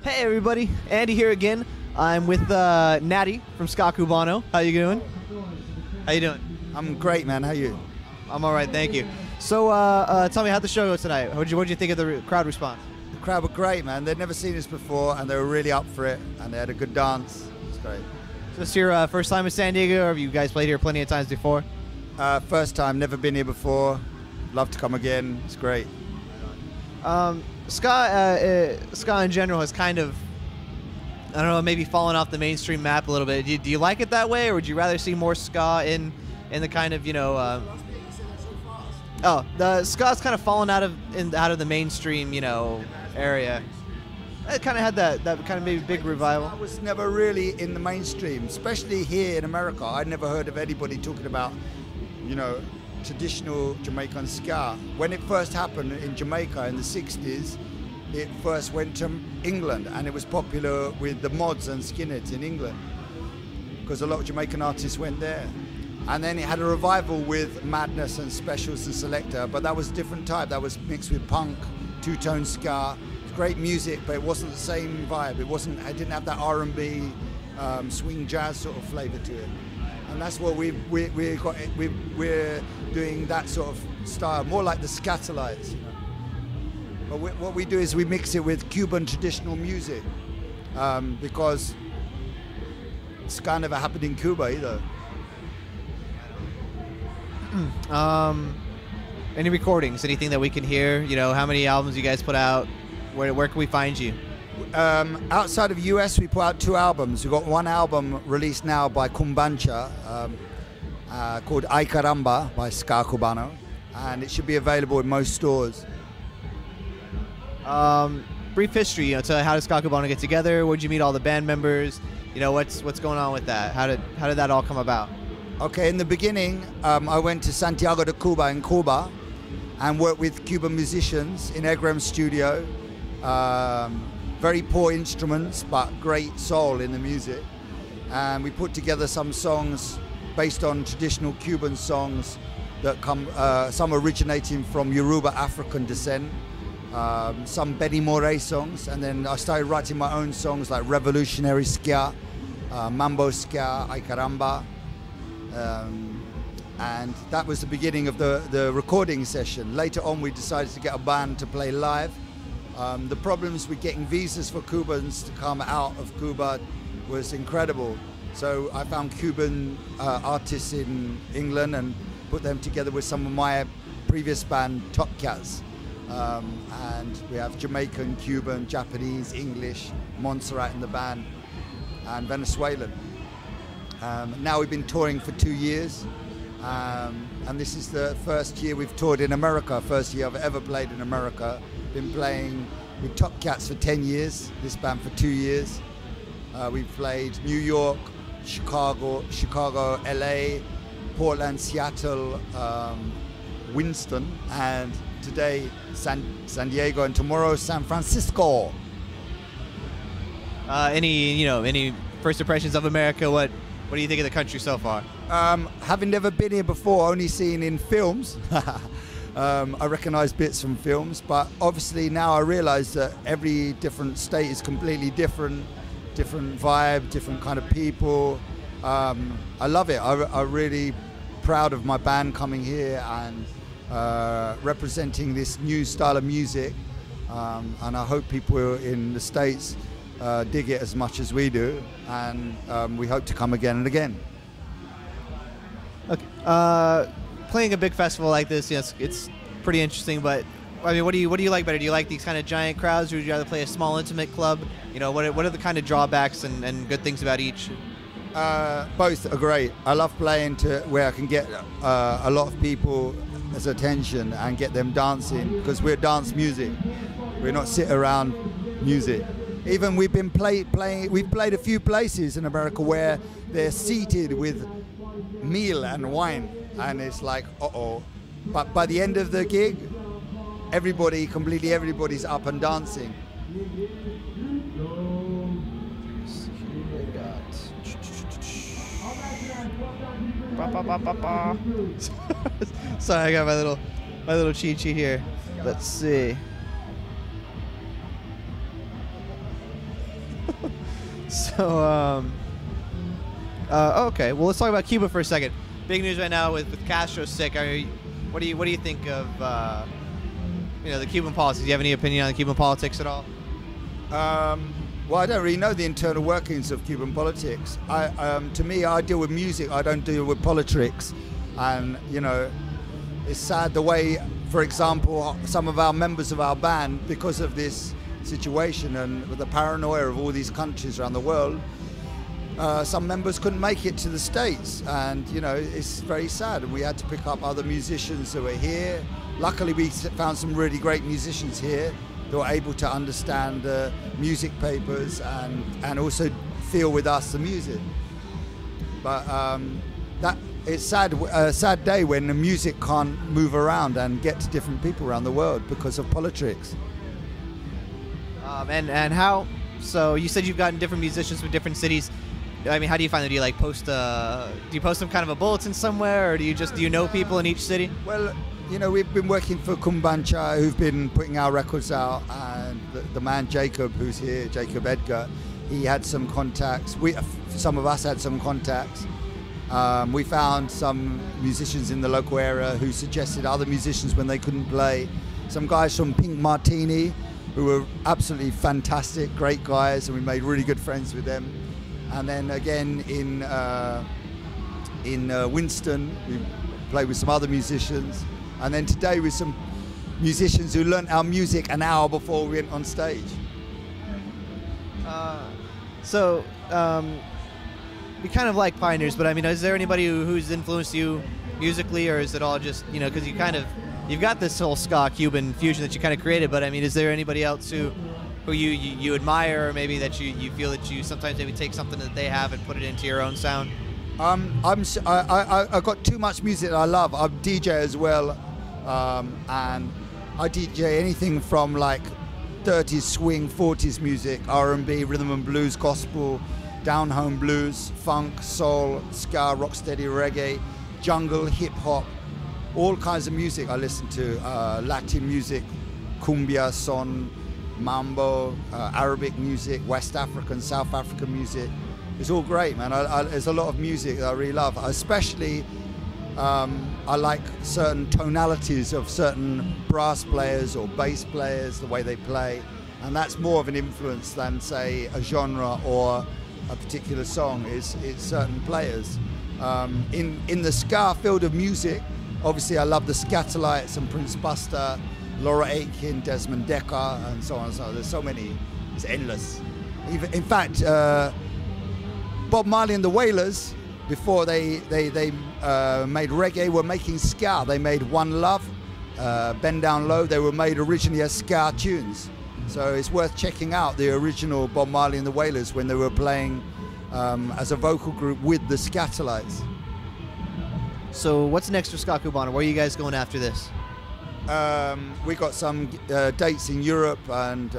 Hey everybody, Andy here again. I'm with Natty from Ska Cubano. How you doing? How you doing? I'm great, man. How you? I'm all right, thank you. So tell me, how'd the show go tonight? What'd you think of the crowd response? The crowd were great, man. They'd never seen us before, and they were really up for it, and they had a good dance. It's great. So this your first time in San Diego, or have you guys played here plenty of times before? First time, never been here before. Love to come again. It's great. Ska in general has kind of, I don't know, maybe fallen off the mainstream map a little bit. Do you like it that way, or would you rather see more ska in the kind of, the ska's kind of fallen out of the mainstream, area. It kind of had that kind of maybe big revival. I was never really in the mainstream, especially here in America. I'd never heard of anybody talking about, traditional Jamaican ska. When it first happened in Jamaica in the 60s, it first went to England, and it was popular with the mods and skinheads in England because a lot of Jamaican artists went there. And then it had a revival with Madness and Specials and Selector, but that was a different type. That was mixed with punk, two-tone ska. It was great music, but it wasn't the same vibe. It didn't have that R&B, swing jazz sort of flavor to it. And that's what we're doing, that sort of style, more like the Scatolites. But what we do is we mix it with Cuban traditional music, because ska never happened in Cuba either. Any recordings? Anything that we can hear? How many albums you guys put out? Where can we find you? Outside of US, we put out 2 albums. We've got 1 album released now by Kumbancha, called Ay Caramba by Ska Cubano, and it should be available in most stores. Brief history, to how did Ska Cubano get together? Where'd you meet all the band members? What's going on with that? How did that all come about? Okay, in the beginning, I went to Santiago de Cuba in Cuba and worked with Cuban musicians in Egram's studio. Very poor instruments, but great soul in the music. And we put together some songs based on traditional Cuban songs that come, some originating from Yoruba African descent, some Benny Moré songs, and then I started writing my own songs like Revolutionary Ska, Mambo Ska, Ay Caramba. And that was the beginning of the recording session. Later on, we decided to get a band to play live. The problems with getting visas for Cubans to come out of Cuba was incredible. So I found Cuban artists in England and put them together with some of my previous band, Top Cats. And we have Jamaican, Cuban, Japanese, English, Montserrat in the band, and Venezuelan. Now we've been touring for 2 years, and this is the first year we've toured in America, first year I've ever played in America. Been playing with Top Cats for 10 years, this band for 2 years. We've played New York, Chicago, LA, Portland, Seattle, Winston, and today San Diego, and tomorrow San Francisco. Any first impressions of America? What do you think of the country so far? Having never been here before, only seen in films. I recognize bits from films, but obviously now I realize that every different state is completely different vibe, different kind of people. I love it. I'm really proud of my band coming here and representing this new style of music, and I hope people in the States dig it as much as we do, and we hope to come again and again. Okay. Playing a big festival like this, it's pretty interesting. But I mean, what do you like better? Do you like these kind of giant crowds, or would you rather play a small, intimate club? What are the kind of drawbacks and good things about each? Both are great. I love playing to where I can get a lot of people's attention and get them dancing, because we're dance music. We're not sit around music. Even we've been we've played a few places in America where they're seated with meal and wine, and it's like, uh-oh. But by the end of the gig, everybody's up and dancing. Sorry, I got my little cheat sheet here. Let's see. So, okay. Well, let's talk about Cuba for a second. Big news right now with Castro sick. What do you think of the Cuban politics? Do you have any opinion on the Cuban politics at all? Well, I don't really know the internal workings of Cuban politics. To me, I deal with music. I don't deal with politics. And it's sad the way, for example, some of our members of our band, because of this situation and with the paranoia of all these countries around the world, some members couldn't make it to the States, and it's very sad. And we had to pick up other musicians who were here. Luckily, we found some really great musicians here that were able to understand the music papers and also feel with us the music. But it's a sad day when the music can't move around and get to different people around the world because of politics. And how? So you said you've gotten different musicians from different cities. I mean, how do you find them? Do you like post? Do you post some kind of a bulletin somewhere, or do you know people in each city? Well, we've been working for Kumbancha, who've been putting our records out, and the man Jacob, who's here, Jacob Edgar, he had some contacts. Some of us had some contacts. We found some musicians in the local area who suggested other musicians when they couldn't play. Some guys from Pink Martini, who were absolutely fantastic, great guys, and we made really good friends with them. And then again in Winston, we played with some other musicians. And then today with some musicians who learnt our music an hour before we went on stage. We kind of like pioneers, but I mean, is there anybody who's influenced you musically, or is it all just, because you've got this whole ska Cuban fusion that you kind of created, but I mean, is there anybody else who you admire, or maybe that you feel that you sometimes maybe take something that they have and put it into your own sound? I've got too much music that I love. I'm DJ as well, and I DJ anything from like 30s swing, 40s music, R&B, rhythm and blues, gospel, down home blues, funk, soul, ska, rocksteady, reggae, jungle, hip hop, all kinds of music I listen to. Latin music, cumbia, son, mambo, Arabic music, West African, South African music. It's all great, man. There's a lot of music that I really love. Especially, I like certain tonalities of certain brass players or bass players, the way they play. And that's more of an influence than, say, a genre or a particular song. It's certain players. In the ska field of music, obviously I love the Scatolites and Prince Buster, Laura Aitken, Desmond Decker, and so on and so on. There's so many. It's endless. In fact, Bob Marley and the Wailers, before they made reggae, were making ska. They made One Love, Bend Down Low. They were made originally as ska tunes. So it's worth checking out the original Bob Marley and the Wailers when they were playing as a vocal group with the Scatolites. So what's next for Ska Cubano? Where are you guys going after this? We got some dates in Europe and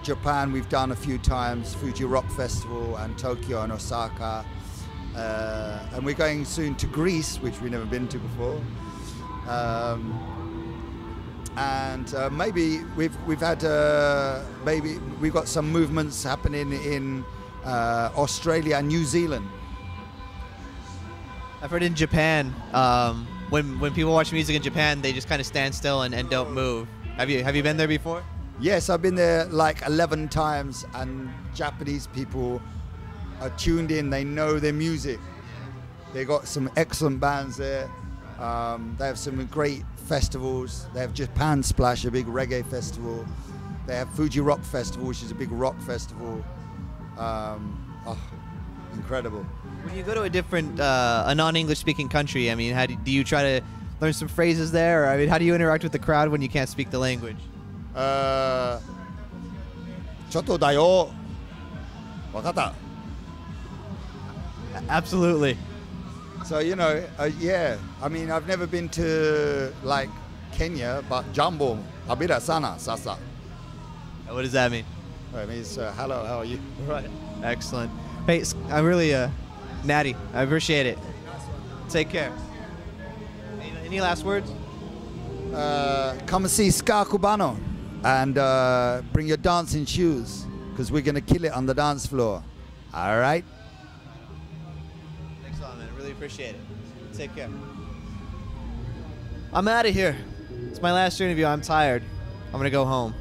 Japan. We've done a few times, Fuji Rock Festival and Tokyo and Osaka. And we're going soon to Greece, which we've never been to before. Maybe we've got some movements happening in Australia and New Zealand. I've heard in Japan, when people watch music in Japan, they just kind of stand still and don't move. Have you been there before? Yes, I've been there like 11 times, and Japanese people are tuned in. They know their music. They got some excellent bands there. They have some great festivals. They have Japan Splash, a big reggae festival. They have Fuji Rock Festival, which is a big rock festival. Incredible. When you go to a different, a non-English speaking country, I mean, do you try to learn some phrases there? Or, I mean, how do you interact with the crowd when you can't speak the language? ちょっとだよ。わかった。 Absolutely. So, yeah. I mean, I've never been to, like, Kenya, but Jambo, Abira Sana, Sasa. What does that mean? It means, hello, how are you? Right. Excellent. Hey, I'm really, Natty, I appreciate it. Take care. Any last words? Come and see Ska Cubano and bring your dancing shoes. because we're going to kill it on the dance floor. All right? Thanks a lot, man. Really appreciate it. Take care. I'm out of here. It's my last interview. I'm tired. I'm going to go home.